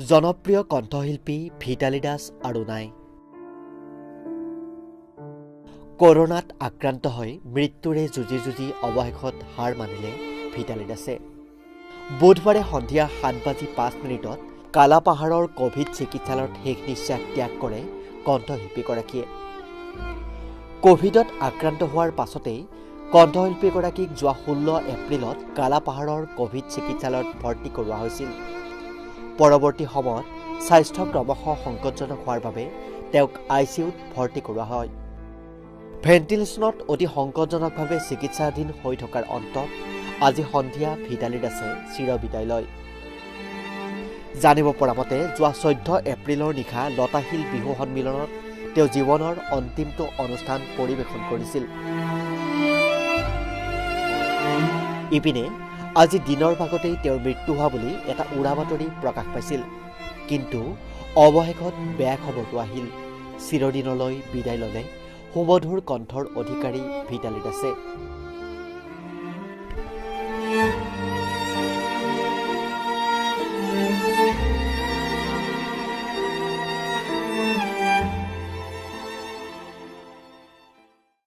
জনপ্ৰিয় কণ্ঠশিল্পী ভিতালী দাস আৰু নাই। কৰোনাত আক্ৰান্ত হৈ মৃত্যুৰে যুঁজি অৱশেষত হাৰ মানিলে ভিতালী দাসে। বুধবাৰে সন্ধিয়া 7:05 কালাপাহাৰৰ কোভিড চিকিৎসালয়ত শেষ নিশ্বাস ত্যাগ কৰে কণ্ঠশিল্পীগৰাকীয়ে। কোভিডত আক্ৰান্ত হোৱাৰ পাছতেই কণ্ঠশিল্পীগৰাকীক যোৱা 16 এপ্ৰিলত কালাপাহাৰৰ কোভিড চিকিৎসালয়ত ভৰ্তি কৰোৱা হৈছিল। পৰৱৰ্তী সময়ত স্বাস্থ্য ক্ৰমশঃ সংকটজনক হোৱাৰ বাবে তেওঁক ICUত ভৰ্তি কৰোৱা হয়। ভেণ্টিলেশ্যনত অতি সংকটজনকভাৱে চিকিৎসাধীন হৈ থকাৰ অন্তত আজি সন্ধিয়া ভিতালী দাসে চিৰবিদায় লয়। জানিব পৰা মতে যোৱা 14 এপ্ৰিলৰ নিশা লতাশিল বিহু সন্মিলনত তেওঁ জীৱনৰ অন্তিমটো অনুষ্ঠান পৰিৱেশন কৰিছিল। ইপিনে আজি দিনৰ ভাগতেই তেওঁৰ মৃত্যু হোৱা বুলি এটা উৰা বাতৰি প্ৰকাশ পাইছিল। কিন্তু অৱশেষত বেয়া খবৰটো আহিল। চিৰদিনলৈ বিদায় ল'লে সুমধুৰ কণ্ঠৰ অধিকাৰী ভিতালী দাসে।